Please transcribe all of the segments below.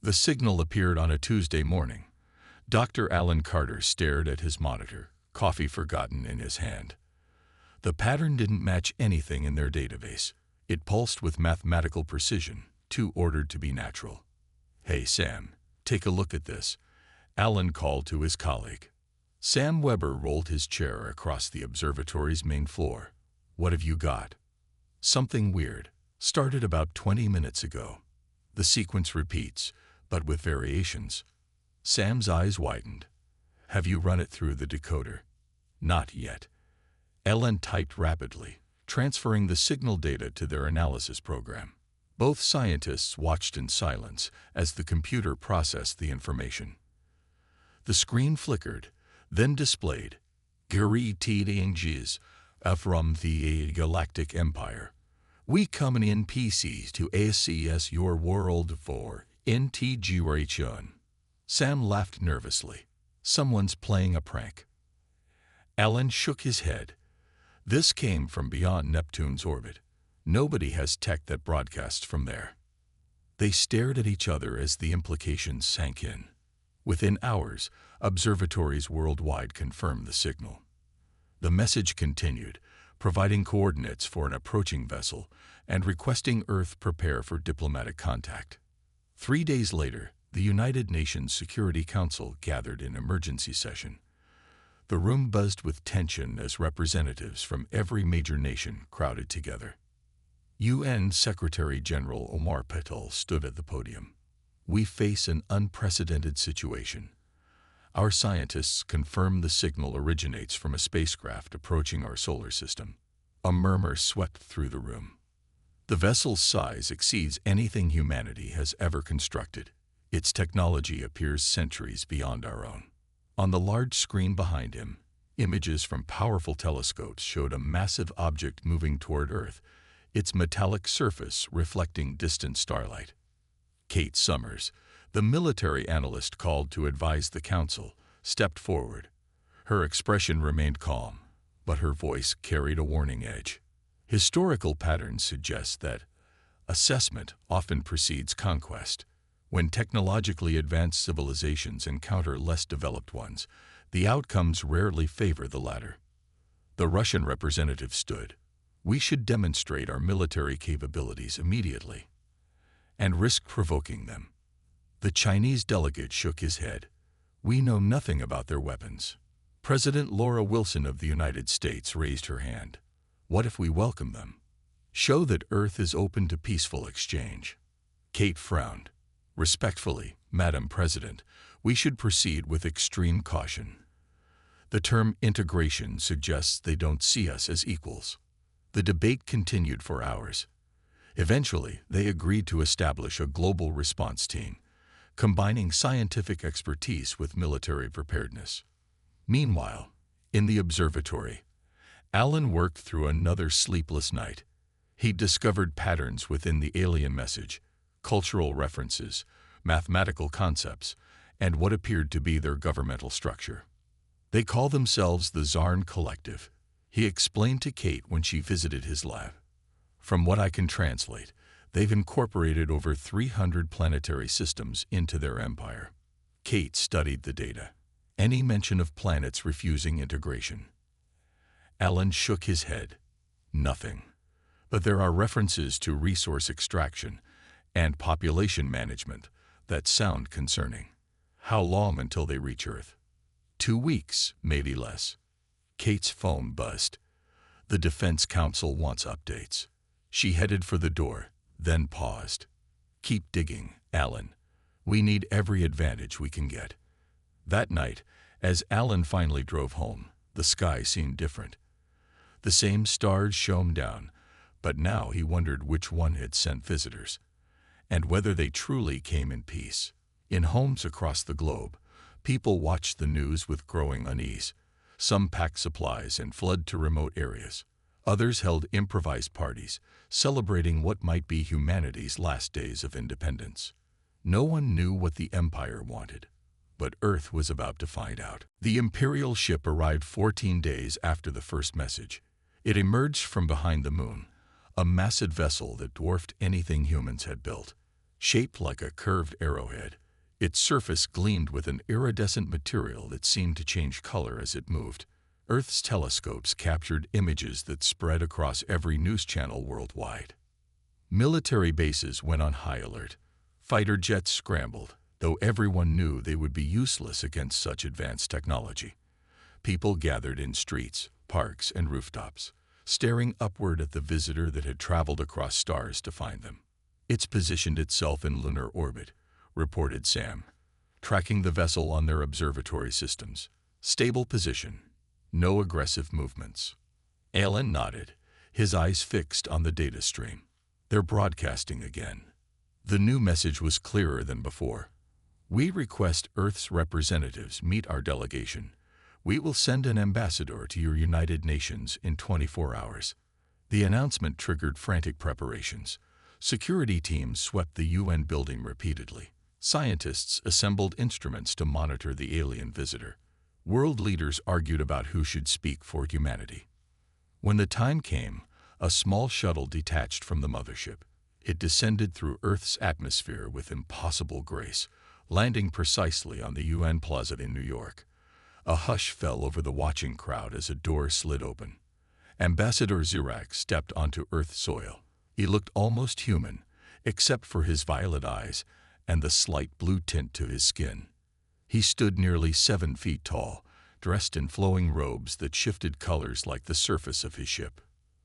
The signal appeared on a Tuesday morning. Dr. Alan Carter stared at his monitor, coffee forgotten in his hand. The pattern didn't match anything in their database. It pulsed with mathematical precision, too ordered to be natural. "Hey, Sam, take a look at this," Alan called to his colleague. Sam Weber rolled his chair across the observatory's main floor. "What have you got?" "Something weird. Started about 20 minutes ago. The sequence repeats, but with variations." Sam's eyes widened. "Have you run it through the decoder?" "Not yet." Ellen typed rapidly, transferring the signal data to their analysis program. Both scientists watched in silence as the computer processed the information. The screen flickered, then displayed, "Greetings from the Galactic Empire. We coming in PCs to assess your world for integration." Sam laughed nervously. "Someone's playing a prank." Alan shook his head. "This came from beyond Neptune's orbit. Nobody has tech that broadcasts from there." They stared at each other as the implications sank in. Within hours, observatories worldwide confirmed the signal. The message continued, providing coordinates for an approaching vessel and requesting Earth prepare for diplomatic contact. 3 days later, the United Nations Security Council gathered in emergency session. The room buzzed with tension as representatives from every major nation crowded together. UN Secretary-General Omar Patel stood at the podium. "We face an unprecedented situation. Our scientists confirm the signal originates from a spacecraft approaching our solar system." A murmur swept through the room. "The vessel's size exceeds anything humanity has ever constructed. Its technology appears centuries beyond our own." On the large screen behind him, images from powerful telescopes showed a massive object moving toward Earth, its metallic surface reflecting distant starlight. Kate Summers, the military analyst called to advise the council, stepped forward. Her expression remained calm, but her voice carried a warning edge. "Historical patterns suggest that assessment often precedes conquest. When technologically advanced civilizations encounter less developed ones, the outcomes rarely favor the latter." The Russian representative stood. "We should demonstrate our military capabilities immediately and risk provoking them." The Chinese delegate shook his head. "We know nothing about their weapons." President Laura Wilson of the United States raised her hand. "What if we welcome them? Show that Earth is open to peaceful exchange." Kate frowned. "Respectfully, Madam President, we should proceed with extreme caution. The term integration suggests they don't see us as equals." The debate continued for hours. Eventually, they agreed to establish a global response team, combining scientific expertise with military preparedness. Meanwhile, in the observatory, Alan worked through another sleepless night. He discovered patterns within the alien message, cultural references, mathematical concepts, and what appeared to be their governmental structure. "They call themselves the Zarn Collective," he explained to Kate when she visited his lab. "From what I can translate, they've incorporated over 300 planetary systems into their empire." Kate studied the data. Any mention of planets refusing integration? Alan shook his head. "Nothing. But there are references to resource extraction and population management that sound concerning." "How long until they reach Earth?" 2 weeks, maybe less." Kate's phone buzzed. "The Defense Council wants updates." She headed for the door, then paused. "Keep digging, Alan. We need every advantage we can get." That night, as Alan finally drove home, the sky seemed different. The same stars shone down, but now he wondered which one had sent visitors, and whether they truly came in peace. In homes across the globe, people watched the news with growing unease. Some packed supplies and fled to remote areas. Others held improvised parties, celebrating what might be humanity's last days of independence. No one knew what the Empire wanted, but Earth was about to find out. The Imperial ship arrived 14 days after the first message. It emerged from behind the moon, a massive vessel that dwarfed anything humans had built. Shaped like a curved arrowhead, its surface gleamed with an iridescent material that seemed to change color as it moved. Earth's telescopes captured images that spread across every news channel worldwide. Military bases went on high alert. Fighter jets scrambled, though everyone knew they would be useless against such advanced technology. People gathered in streets, parks, and rooftops, staring upward at the visitor that had traveled across stars to find them. It's positioned itself in lunar orbit, reported Sam, tracking the vessel on their observatory systems. Stable position. No aggressive movements. Alan nodded, his eyes fixed on the data stream. They're broadcasting again. The new message was clearer than before. We request Earth's representatives meet our delegation. We will send an ambassador to your United Nations in 24 hours. The announcement triggered frantic preparations. Security teams swept the UN building repeatedly. Scientists assembled instruments to monitor the alien visitor. World leaders argued about who should speak for humanity. When the time came, a small shuttle detached from the mothership. It descended through Earth's atmosphere with impossible grace, landing precisely on the UN Plaza in New York. A hush fell over the watching crowd as a door slid open. Ambassador Zurak stepped onto Earth's soil. He looked almost human, except for his violet eyes and the slight blue tint to his skin. He stood nearly 7 feet tall, dressed in flowing robes that shifted colors like the surface of his ship.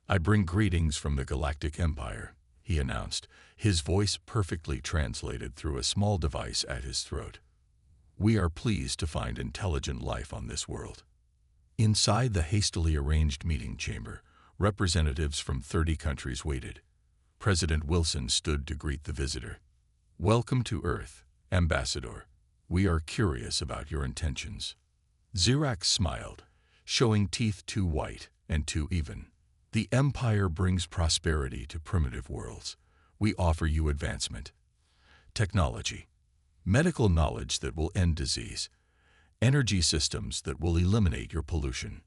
"I bring greetings from the Galactic Empire," he announced, his voice perfectly translated through a small device at his throat. "We are pleased to find intelligent life on this world." Inside the hastily arranged meeting chamber, representatives from 30 countries waited. President Wilson stood to greet the visitor. "Welcome to Earth, Ambassador. We are curious about your intentions." Zurak smiled, showing teeth too white and too even. "The Empire brings prosperity to primitive worlds. We offer you advancement, technology, medical knowledge that will end disease, energy systems that will eliminate your pollution.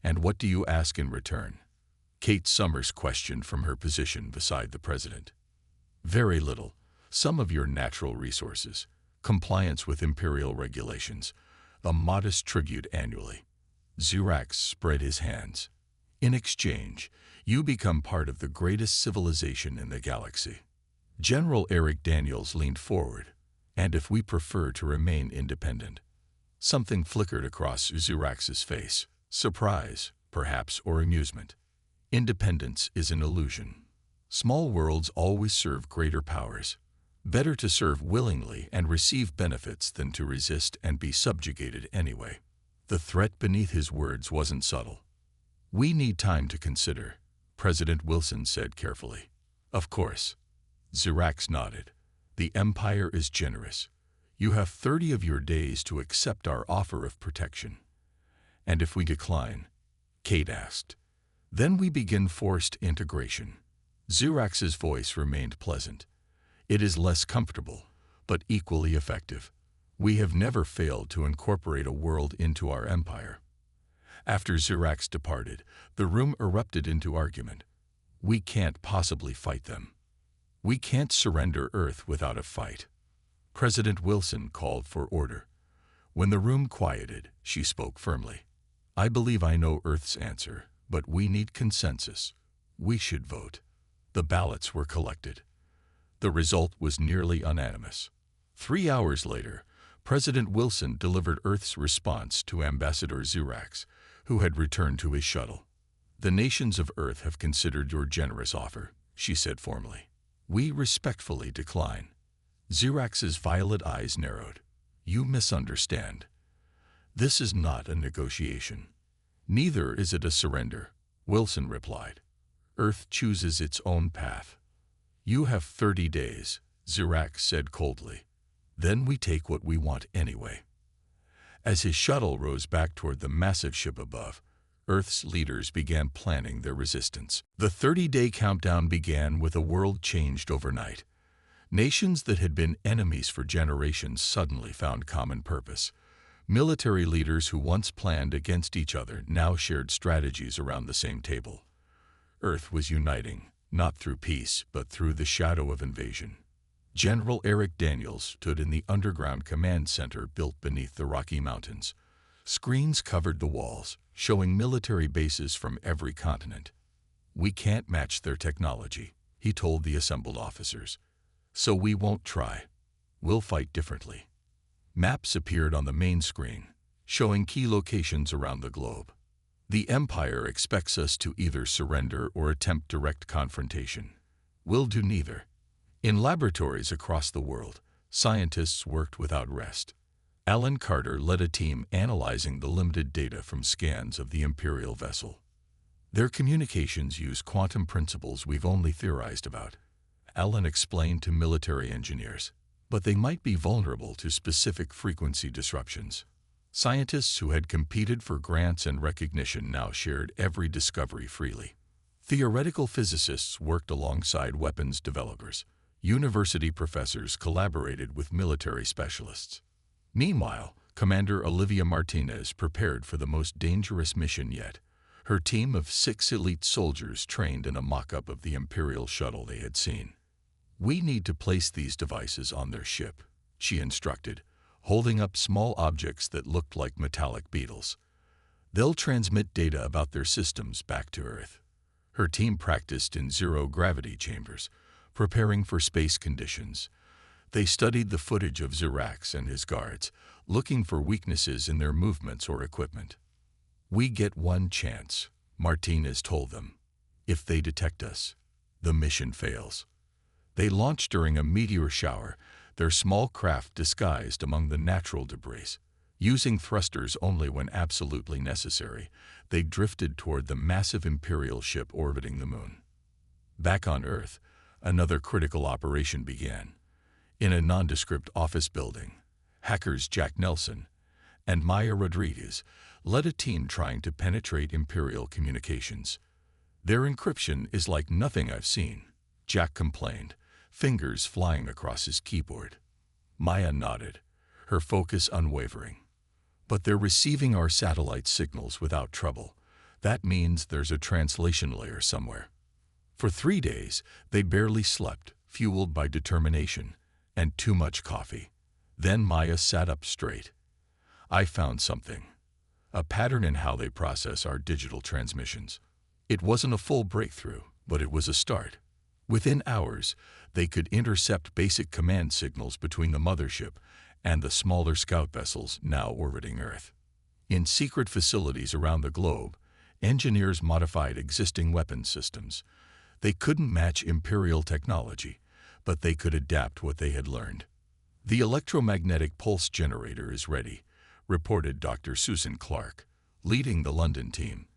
And what do you ask in return?" Kate Summers questioned from her position beside the president. "Very little. Some of your natural resources, compliance with imperial regulations, a modest tribute annually." Zurak spread his hands. "In exchange, you become part of the greatest civilization in the galaxy." General Eric Daniels leaned forward. "And if we prefer to remain independent?" Something flickered across Zurak's face. Surprise, perhaps, or amusement. "Independence is an illusion. Small worlds always serve greater powers. Better to serve willingly and receive benefits than to resist and be subjugated anyway." The threat beneath his words wasn't subtle. "We need time to consider," President Wilson said carefully. "Of course." Zurak nodded. "The Empire is generous. You have 30 of your days to accept our offer of protection." "And if we decline?" Kate asked. "Then we begin forced integration." Zurak's voice remained pleasant. "It is less comfortable, but equally effective. We have never failed to incorporate a world into our empire." After Zurak departed, the room erupted into argument. "We can't possibly fight them. We can't surrender Earth without a fight." President Wilson called for order. When the room quieted, she spoke firmly. "I believe I know Earth's answer, but we need consensus. We should vote." The ballots were collected. The result was nearly unanimous. 3 hours later, President Wilson delivered Earth's response to Ambassador Zurak, who had returned to his shuttle. "The nations of Earth have considered your generous offer," she said formally. "We respectfully decline." Zurak's violet eyes narrowed. "You misunderstand. This is not a negotiation. Neither is it a surrender," Wilson replied. "Earth chooses its own path." "You have 30 days, Zurak said coldly. "Then we take what we want anyway." As his shuttle rose back toward the massive ship above, Earth's leaders began planning their resistance. The 30-day countdown began with a world changed overnight. Nations that had been enemies for generations suddenly found common purpose. Military leaders who once planned against each other now shared strategies around the same table. Earth was uniting, not through peace, but through the shadow of invasion. General Eric Daniels stood in the underground command center built beneath the Rocky Mountains. Screens covered the walls, showing military bases from every continent. "We can't match their technology," he told the assembled officers. "So we won't try. We'll fight differently." Maps appeared on the main screen, showing key locations around the globe. "The Empire expects us to either surrender or attempt direct confrontation. We'll do neither." In laboratories across the world, scientists worked without rest. Alan Carter led a team analyzing the limited data from scans of the Imperial vessel. "Their communications use quantum principles we've only theorized about," Alan explained to military engineers, "but they might be vulnerable to specific frequency disruptions." Scientists who had competed for grants and recognition now shared every discovery freely. Theoretical physicists worked alongside weapons developers. University professors collaborated with military specialists. Meanwhile, Commander Olivia Martinez prepared for the most dangerous mission yet. Her team of 6 elite soldiers trained in a mock-up of the Imperial shuttle they had seen. "We need to place these devices on their ship," she instructed, holding up small objects that looked like metallic beetles. "They'll transmit data about their systems back to Earth." Her team practiced in zero-gravity chambers, preparing for space conditions. They studied the footage of Zirax and his guards, looking for weaknesses in their movements or equipment. "We get one chance," Martinez told them. "If they detect us, the mission fails." They launched during a meteor shower, their small craft disguised among the natural debris. Using thrusters only when absolutely necessary, they drifted toward the massive Imperial ship orbiting the moon. Back on Earth, another critical operation began. In a nondescript office building, hackers Jack Nelson and Maya Rodriguez led a team trying to penetrate Imperial communications. "Their encryption is like nothing I've seen," Jack complained, fingers flying across his keyboard. Maya nodded, her focus unwavering. "But they're receiving our satellite signals without trouble. That means there's a translation layer somewhere." For 3 days, they barely slept, fueled by determination and too much coffee. Then Maya sat up straight. "I found something. A pattern in how they process our digital transmissions." It wasn't a full breakthrough, but it was a start. Within hours, they could intercept basic command signals between the mothership and the smaller scout vessels now orbiting Earth. In secret facilities around the globe, engineers modified existing weapons systems. They couldn't match Imperial technology, but they could adapt what they had learned. "The electromagnetic pulse generator is ready," reported Dr. Susan Clark, leading the London team.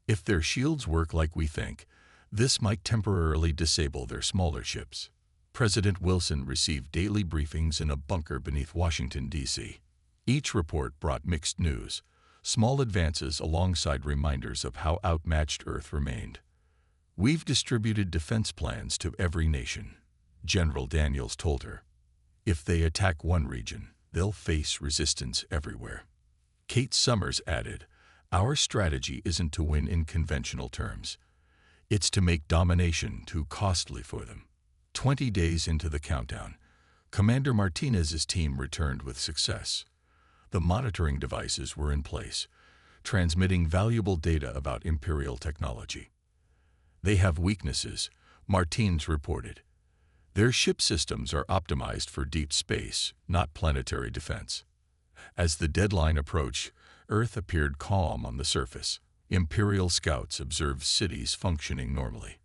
"If their shields work like we think, this might temporarily disable their smaller ships." President Wilson received daily briefings in a bunker beneath Washington, D.C. Each report brought mixed news, small advances alongside reminders of how outmatched Earth remained. "We've distributed defense plans to every nation," General Daniels told her. "If they attack one region, they'll face resistance everywhere." Kate Summers added, "Our strategy isn't to win in conventional terms. It's to make domination too costly for them." 20 days into the countdown, Commander Martinez's team returned with success. The monitoring devices were in place, transmitting valuable data about Imperial technology. "They have weaknesses," Martinez reported. "Their ship systems are optimized for deep space, not planetary defense." As the deadline approached, Earth appeared calm on the surface. Imperial scouts observed cities functioning normally.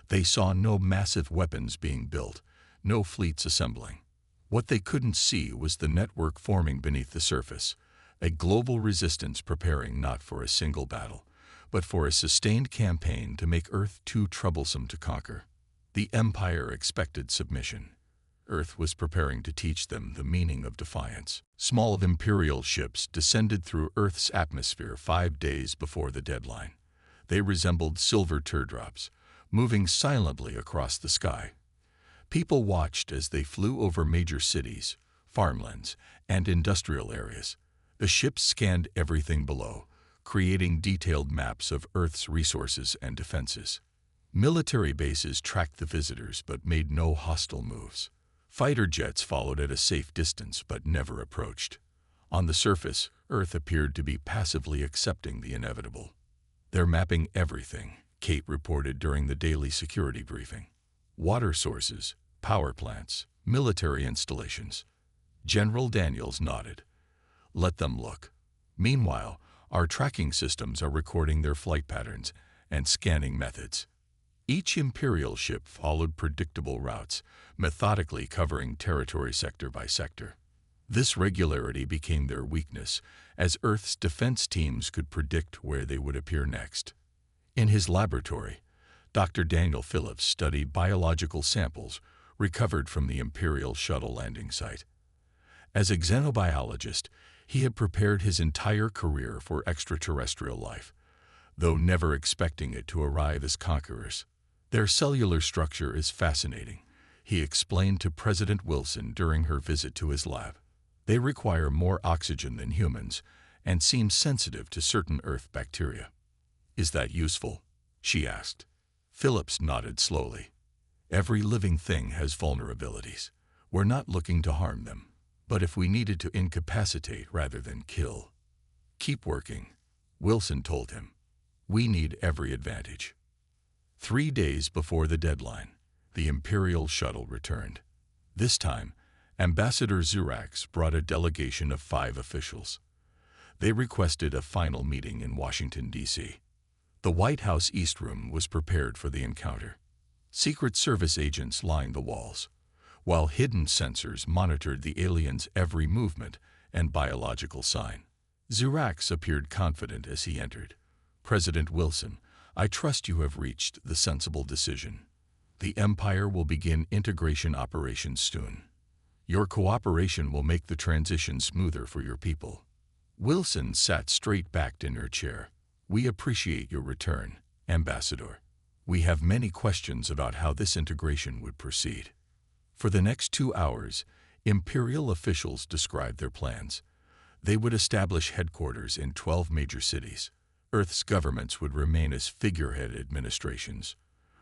They saw no massive weapons being built, no fleets assembling. What they couldn't see was the network forming beneath the surface, a global resistance preparing not for a single battle, but for a sustained campaign to make Earth too troublesome to conquer. The Empire expected submission. Earth was preparing to teach them the meaning of defiance. Small Imperial ships descended through Earth's atmosphere 5 days before the deadline. They resembled silver teardrops, moving silently across the sky. People watched as they flew over major cities, farmlands, and industrial areas. The ships scanned everything below, creating detailed maps of Earth's resources and defenses. Military bases tracked the visitors but made no hostile moves. Fighter jets followed at a safe distance but never approached. On the surface, Earth appeared to be passively accepting the inevitable. "They're mapping everything," Kate reported during the daily security briefing. "Water sources, power plants, military installations." General Daniels nodded. "Let them look. Meanwhile, our tracking systems are recording their flight patterns and scanning methods." Each Imperial ship followed predictable routes, methodically covering territory sector by sector. This regularity became their weakness, as Earth's defense teams could predict where they would appear next. In his laboratory, Dr. Daniel Phillips studied biological samples recovered from the Imperial shuttle landing site. As a xenobiologist, he had prepared his entire career for extraterrestrial life, though never expecting it to arrive as conquerors. "Their cellular structure is fascinating," he explained to President Wilson during her visit to his lab. "They require more oxygen than humans and seem sensitive to certain Earth bacteria." "Is that useful?" she asked. Phillips nodded slowly. "Every living thing has vulnerabilities. We're not looking to harm them, but if we needed to incapacitate rather than kill." "Keep working," Wilson told him. "We need every advantage." 3 days before the deadline, the Imperial shuttle returned. This time, Ambassador Zurax brought a delegation of 5 officials. They requested a final meeting in Washington, D.C. The White House East Room was prepared for the encounter. Secret Service agents lined the walls, while hidden sensors monitored the aliens' every movement and biological sign. Zurax appeared confident as he entered. "President Wilson, I trust you have reached the sensible decision. The Empire will begin integration operations soon. Your cooperation will make the transition smoother for your people." Wilson sat straight-backed in her chair. "We appreciate your return, Ambassador. We have many questions about how this integration would proceed." For the next 2 hours, Imperial officials described their plans. They would establish headquarters in 12 major cities. Earth's governments would remain as figurehead administrations.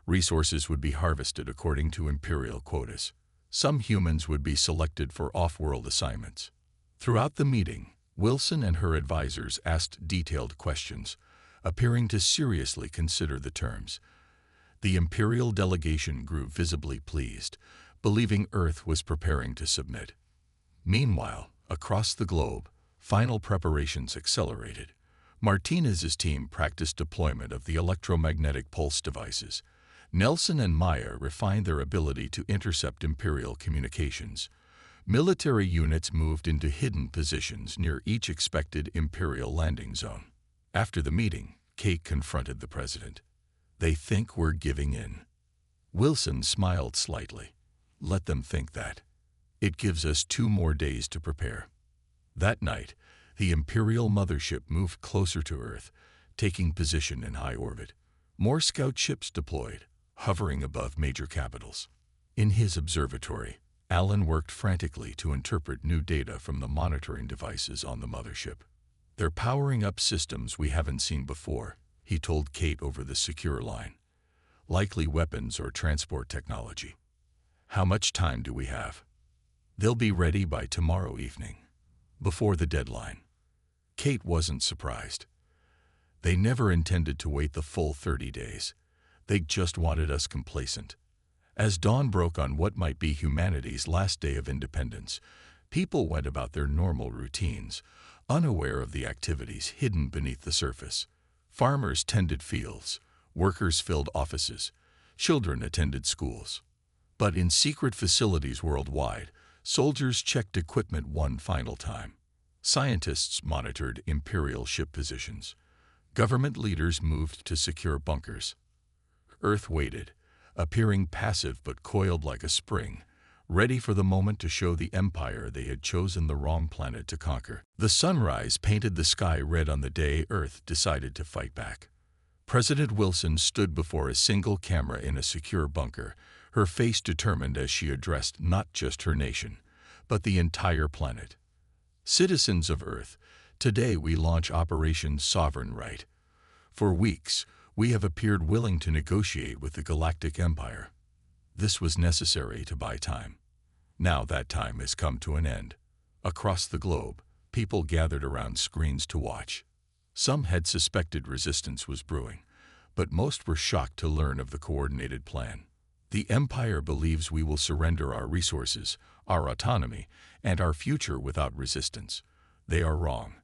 Resources would be harvested according to Imperial quotas. Some humans would be selected for off-world assignments. Throughout the meeting, Wilson and her advisors asked detailed questions, appearing to seriously consider the terms. The Imperial delegation grew visibly pleased, believing Earth was preparing to submit. Meanwhile, across the globe, final preparations accelerated. Martinez's team practiced deployment of the electromagnetic pulse devices. Nelson and Maya refined their ability to intercept Imperial communications. Military units moved into hidden positions near each expected Imperial landing zone. After the meeting, Kate confronted the president. "They think we're giving in." Wilson smiled slightly. "Let them think that. It gives us 2 more days to prepare." That night, the Imperial mothership moved closer to Earth, taking position in high orbit. More scout ships deployed, hovering above major capitals. In his observatory, Alan worked frantically to interpret new data from the monitoring devices on the mothership. "They're powering up systems we haven't seen before," he told Kate over the secure line. "Likely weapons or transport technology." "How much time do we have?" "They'll be ready by tomorrow evening, before the deadline." Kate wasn't surprised. They never intended to wait the full 30 days. They just wanted us complacent. As dawn broke on what might be humanity's last day of independence, people went about their normal routines, unaware of the activities hidden beneath the surface. Farmers tended fields, workers filled offices, children attended schools. But in secret facilities worldwide, soldiers checked equipment one final time. Scientists monitored Imperial ship positions. Government leaders moved to secure bunkers. Earth waited, appearing passive but coiled like a spring, ready for the moment to show the Empire they had chosen the wrong planet to conquer. The sunrise painted the sky red on the day Earth decided to fight back. President Wilson stood before a single camera in a secure bunker, her face determined as she addressed not just her nation, but the entire planet. "Citizens of Earth, today we launch Operation Sovereign Right. For weeks, we have appeared willing to negotiate with the Galactic Empire. This was necessary to buy time. Now that time has come to an end. Across the globe, people gathered around screens to watch. Some had suspected resistance was brewing, but most were shocked to learn of the coordinated plan. The Empire believes we will surrender our resources, our autonomy, and our future without resistance. They are wrong.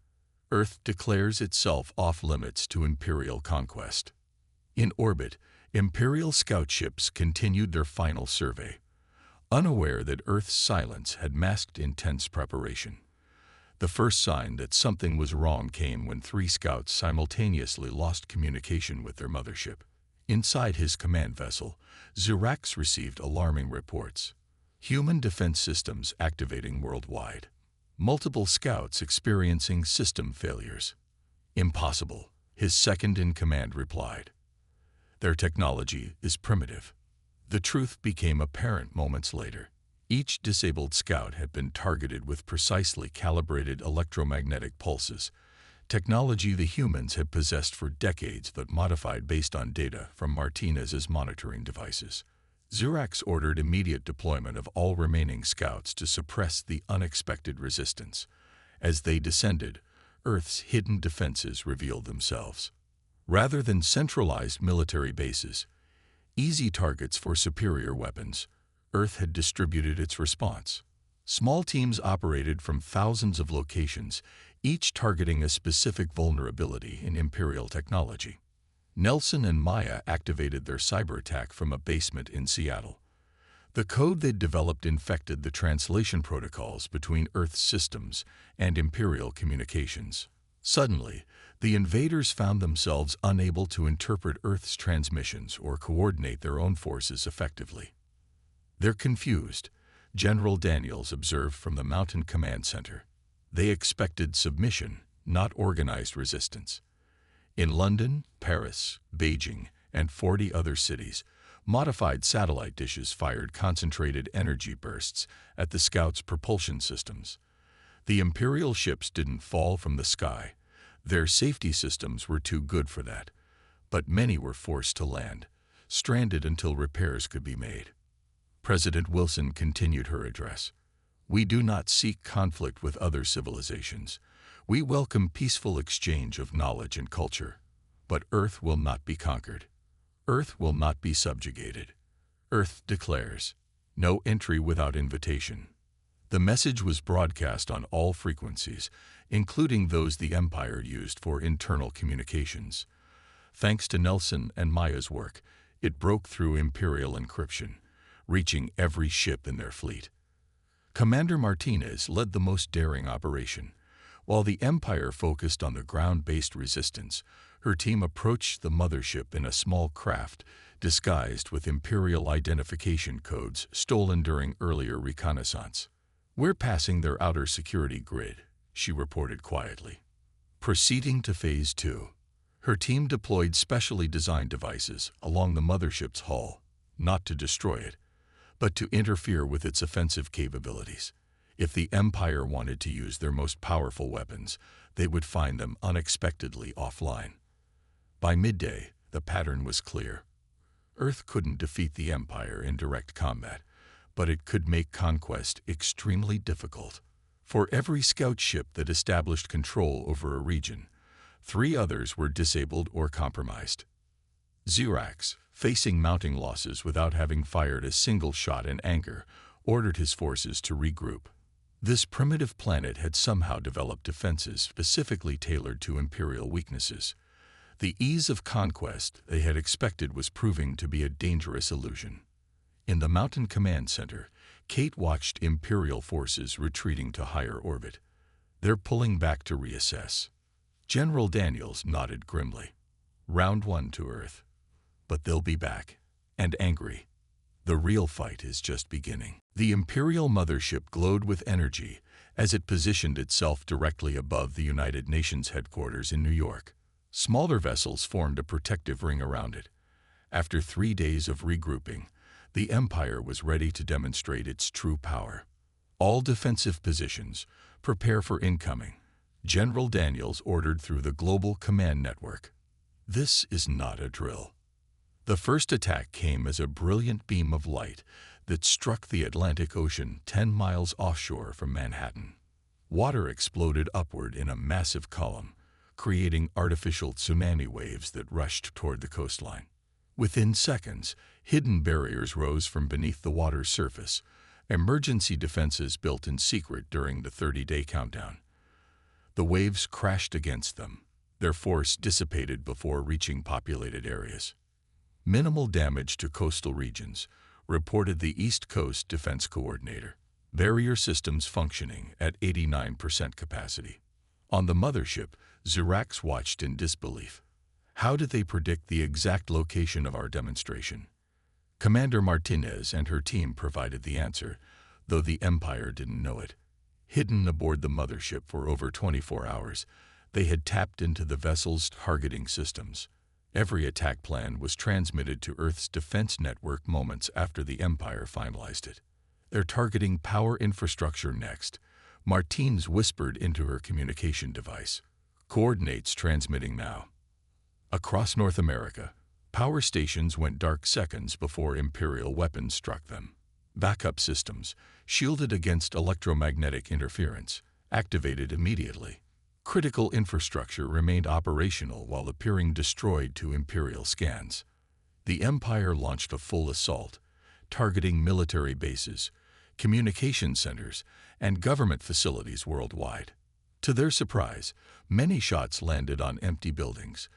Earth declares itself off-limits to Imperial conquest. In orbit, Imperial scout ships continued their final survey, unaware that Earth's silence had masked intense preparation. The first sign that something was wrong came when 3 scouts simultaneously lost communication with their mothership. Inside his command vessel, Xerax received alarming reports. Human defense systems activating worldwide. Multiple scouts experiencing system failures. Impossible, his second-in-command replied. Their technology is primitive. The truth became apparent moments later. Each disabled scout had been targeted with precisely calibrated electromagnetic pulses, technology the humans had possessed for decades but modified based on data from Martinez's monitoring devices. Xerax ordered immediate deployment of all remaining scouts to suppress the unexpected resistance. As they descended, Earth's hidden defenses revealed themselves. Rather than centralized military bases, easy targets for superior weapons, Earth had distributed its response. Small teams operated from thousands of locations, each targeting a specific vulnerability in Imperial technology. Nelson and Maya activated their cyber attack from a basement in Seattle. The code they'd developed infected the translation protocols between Earth's systems and Imperial communications. Suddenly, the invaders found themselves unable to interpret Earth's transmissions or coordinate their own forces effectively. They're confused, General Daniels observed from the Mountain Command Center. They expected submission, not organized resistance. In London, Paris, Beijing, and 40 other cities, modified satellite dishes fired concentrated energy bursts at the scouts' propulsion systems. The Imperial ships didn't fall from the sky. Their safety systems were too good for that. But many were forced to land, stranded until repairs could be made. President Wilson continued her address. We do not seek conflict with other civilizations. We welcome peaceful exchange of knowledge and culture. But Earth will not be conquered. Earth will not be subjugated. Earth declares, no entry without invitation. The message was broadcast on all frequencies, including those the Empire used for internal communications. Thanks to Nelson and Maya's work, it broke through Imperial encryption, reaching every ship in their fleet. Commander Martinez led the most daring operation. While the Empire focused on the ground-based resistance, her team approached the mothership in a small craft, disguised with Imperial identification codes stolen during earlier reconnaissance. We're passing their outer security grid, she reported quietly. Proceeding to Phase 2. Her team deployed specially designed devices along the mothership's hull, not to destroy it, but to interfere with its offensive capabilities. If the Empire wanted to use their most powerful weapons, they would find them unexpectedly offline. By midday, the pattern was clear. Earth couldn't defeat the Empire in direct combat, but it could make conquest extremely difficult. For every scout ship that established control over a region, 3 others were disabled or compromised. Xerax, facing mounting losses without having fired a single shot in anger, ordered his forces to regroup. This primitive planet had somehow developed defenses specifically tailored to Imperial weaknesses. The ease of conquest they had expected was proving to be a dangerous illusion. In the Mountain Command Center, Kate watched Imperial forces retreating to higher orbit. They're pulling back to reassess. General Daniels nodded grimly. Round 1 to Earth. But they'll be back, and angry. The real fight is just beginning. The Imperial mothership glowed with energy as it positioned itself directly above the United Nations headquarters in New York. Smaller vessels formed a protective ring around it. After 3 days of regrouping, the Empire was ready to demonstrate its true power. All defensive positions, prepare for incoming. General Daniels ordered through the global command network. This is not a drill. The first attack came as a brilliant beam of light that struck the Atlantic Ocean 10 miles offshore from Manhattan. Water exploded upward in a massive column, creating artificial tsunami waves that rushed toward the coastline. Within seconds, hidden barriers rose from beneath the water's surface, emergency defenses built in secret during the 30-day countdown. The waves crashed against them, their force dissipated before reaching populated areas. Minimal damage to coastal regions, reported the East Coast Defense Coordinator. Barrier systems functioning at 89% capacity. On the mothership, Xerax watched in disbelief. How did they predict the exact location of our demonstration? Commander Martinez and her team provided the answer, though the Empire didn't know it. Hidden aboard the mothership for over 24 hours, they had tapped into the vessel's targeting systems. Every attack plan was transmitted to Earth's defense network moments after the Empire finalized it. They're targeting power infrastructure next, Martines whispered into her communication device. Coordinates transmitting now. Across North America, power stations went dark seconds before Imperial weapons struck them. Backup systems, shielded against electromagnetic interference, activated immediately. Critical infrastructure remained operational while appearing destroyed to Imperial scans. The Empire launched a full assault, targeting military bases, communication centers, and government facilities worldwide. To their surprise, many shots landed on empty buildings,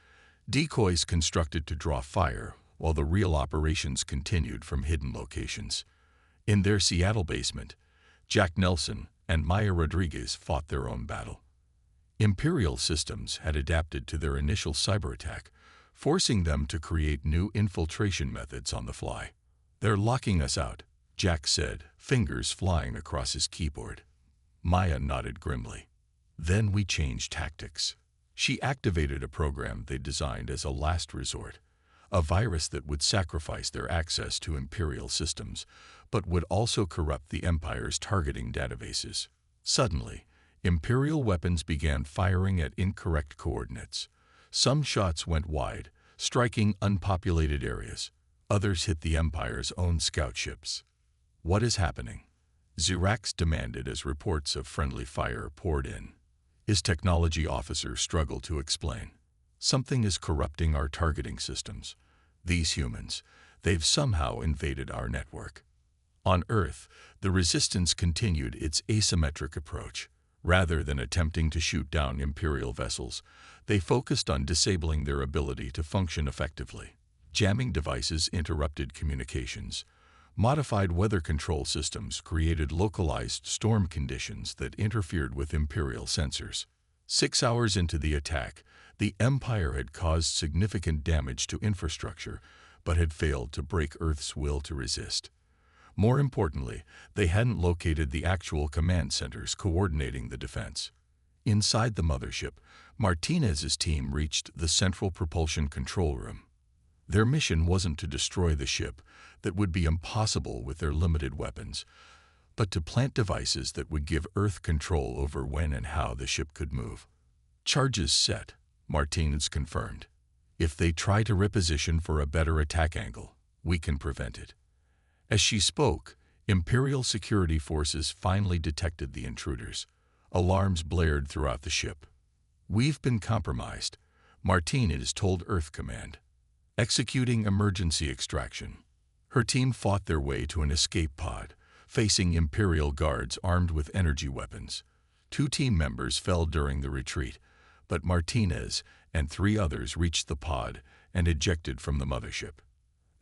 decoys constructed to draw fire while the real operations continued from hidden locations. In their Seattle basement, Jack Nelson and Maya Rodriguez fought their own battle. Imperial systems had adapted to their initial cyber attack, forcing them to create new infiltration methods on the fly. "They're locking us out," Jack said, fingers flying across his keyboard. Maya nodded grimly. "Then we changed tactics." She activated a program they designed as a last resort, a virus that would sacrifice their access to Imperial systems, but would also corrupt the Empire's targeting databases. Suddenly, Imperial weapons began firing at incorrect coordinates. Some shots went wide, striking unpopulated areas. Others hit the Empire's own scout ships. "What is happening?" Xerax demanded as reports of friendly fire poured in. His technology officer struggled to explain. "Something is corrupting our targeting systems. These humans, they've somehow invaded our network." On Earth, the Resistance continued its asymmetric approach. Rather than attempting to shoot down Imperial vessels, they focused on disabling their ability to function effectively. Jamming devices interrupted communications. Modified weather control systems created localized storm conditions that interfered with Imperial sensors. 6 hours into the attack, the Empire had caused significant damage to infrastructure, but had failed to break Earth's will to resist. More importantly, they hadn't located the actual command centers coordinating the defense. Inside the mothership, Martinez's team reached the central propulsion control room. Their mission wasn't to destroy the ship, that would be impossible with their limited weapons, but to plant devices that would give Earth control over when and how the ship could move. "Charges set," Martinez confirmed. "If they try to reposition for a better attack angle, we can prevent it." As she spoke, Imperial security forces finally detected the intruders. Alarms blared throughout the ship. "We've been compromised," Martinez told Earth Command. Executing emergency extraction. Her team fought their way to an escape pod, facing Imperial guards armed with energy weapons. 2 team members fell during the retreat, but Martinez and 3 others reached the pod and ejected from the mothership.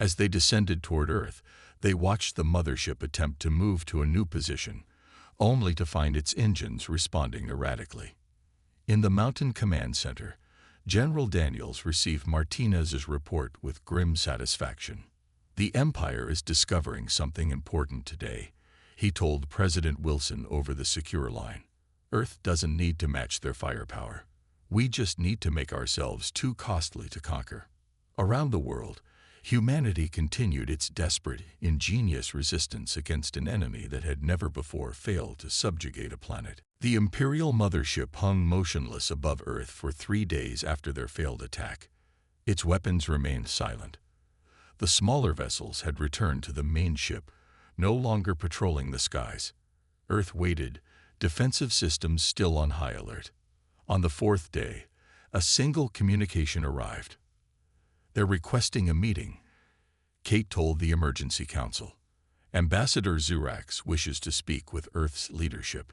As they descended toward Earth, they watched the mothership attempt to move to a new position, only to find its engines responding erratically. In the Mountain Command Center, General Daniels received Martinez's report with grim satisfaction. "The Empire is discovering something important today," he told President Wilson over the secure line. "Earth doesn't need to match their firepower. We just need to make ourselves too costly to conquer." Around the world, humanity continued its desperate, ingenious resistance against an enemy that had never before failed to subjugate a planet. The Imperial mothership hung motionless above Earth for 3 days after their failed attack. Its weapons remained silent. The smaller vessels had returned to the main ship, no longer patrolling the skies. Earth waited, defensive systems still on high alert. On the fourth day, a single communication arrived. "They're requesting a meeting," Kate told the Emergency Council. "Ambassador Zurax wishes to speak with Earth's leadership."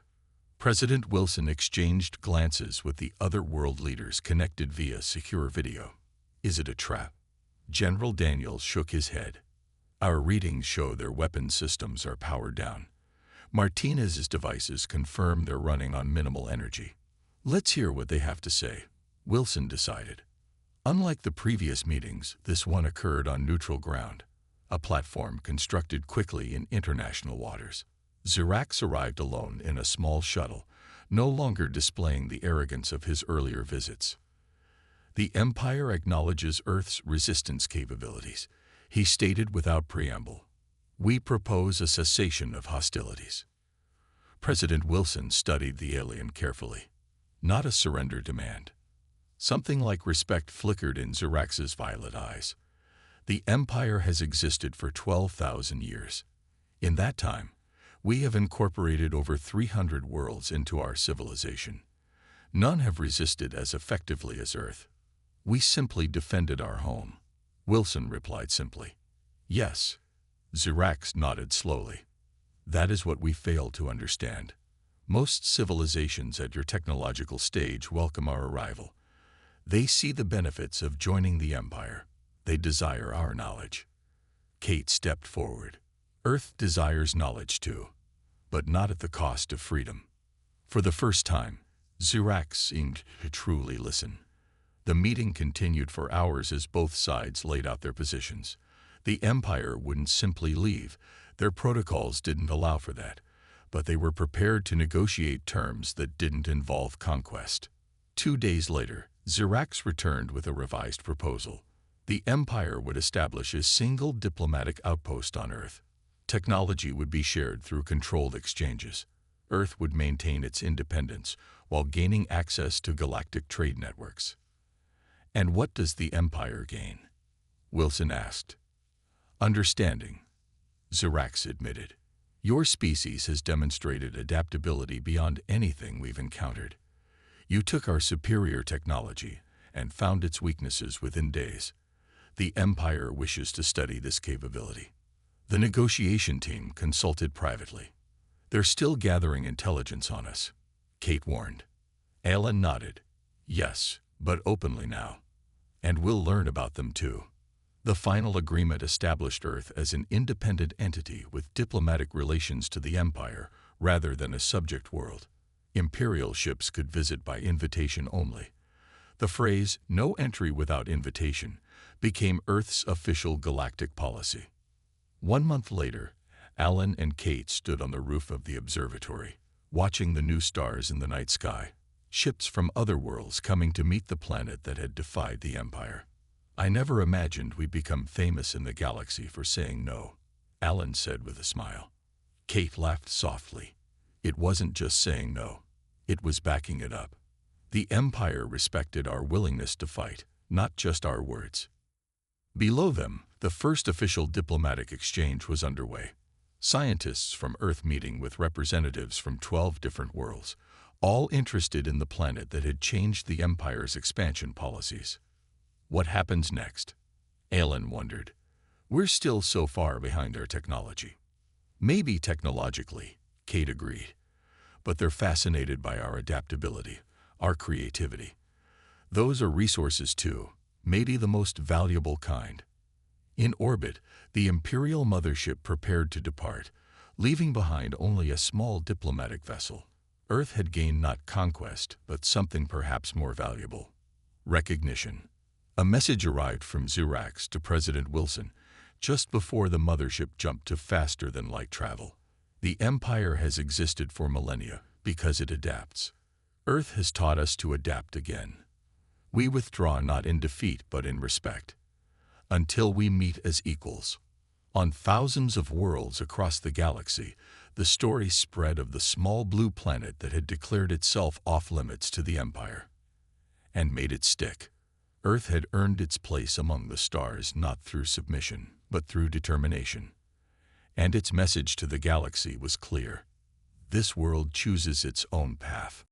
President Wilson exchanged glances with the other world leaders connected via secure video. "Is it a trap?" General Daniels shook his head. "Our readings show their weapon systems are powered down. Martinez's devices confirm they're running on minimal energy. Let's hear what they have to say," Wilson decided. Unlike the previous meetings, this one occurred on neutral ground, a platform constructed quickly in international waters. Zurax arrived alone in a small shuttle, no longer displaying the arrogance of his earlier visits. "The Empire acknowledges Earth's resistance capabilities," he stated without preamble. "We propose a cessation of hostilities." President Wilson studied the alien carefully. Not a surrender demand. Something like respect flickered in Zurax's violet eyes. "The Empire has existed for 12,000 years. In that time, we have incorporated over 300 worlds into our civilization. None have resisted as effectively as Earth. We simply defended our home." Wilson replied simply. "Yes." Zurax nodded slowly. "That is what we fail to understand. Most civilizations at your technological stage welcome our arrival. They see the benefits of joining the Empire. They desire our knowledge." Kate stepped forward. "Earth desires knowledge too, but not at the cost of freedom." For the first time, Zurax seemed to truly listen. The meeting continued for hours as both sides laid out their positions. The Empire wouldn't simply leave. Their protocols didn't allow for that, but they were prepared to negotiate terms that didn't involve conquest. 2 days later, Zurax returned with a revised proposal. The Empire would establish a single diplomatic outpost on Earth. Technology would be shared through controlled exchanges. Earth would maintain its independence while gaining access to galactic trade networks. "And what does the Empire gain?" Wilson asked. "Understanding," Zurax admitted. "Your species has demonstrated adaptability beyond anything we've encountered. You took our superior technology and found its weaknesses within days. The Empire wishes to study this capability." The negotiation team consulted privately. "They're still gathering intelligence on us," Kate warned. Alan nodded. "Yes, but openly now. And we'll learn about them too." The final agreement established Earth as an independent entity with diplomatic relations to the Empire rather than a subject world. Imperial ships could visit by invitation only. The phrase, "no entry without invitation," became Earth's official galactic policy. 1 month later, Alan and Kate stood on the roof of the observatory, watching the new stars in the night sky. Ships from other worlds coming to meet the planet that had defied the Empire. "I never imagined we'd become famous in the galaxy for saying no," Alan said with a smile. Kate laughed softly. "It wasn't just saying no. It was backing it up. The Empire respected our willingness to fight, not just our words." Below them, the first official diplomatic exchange was underway. Scientists from Earth meeting with representatives from 12 different worlds, all interested in the planet that had changed the Empire's expansion policies. What happens next? Alan wondered. We're still so far behind our technology. Maybe technologically, Kate agreed. But they're fascinated by our adaptability, our creativity. Those are resources too, maybe the most valuable kind. In orbit, the Imperial mothership prepared to depart, leaving behind only a small diplomatic vessel. Earth had gained not conquest, but something perhaps more valuable. Recognition. A message arrived from Zurax to President Wilson just before the mothership jumped to faster-than-light travel. The Empire has existed for millennia because it adapts. Earth has taught us to adapt again. We withdraw not in defeat but in respect. Until we meet as equals. On thousands of worlds across the galaxy, the story spread of the small blue planet that had declared itself off-limits to the Empire. And made it stick. Earth had earned its place among the stars not through submission, but through determination. and its message to the galaxy was clear. This world chooses its own path.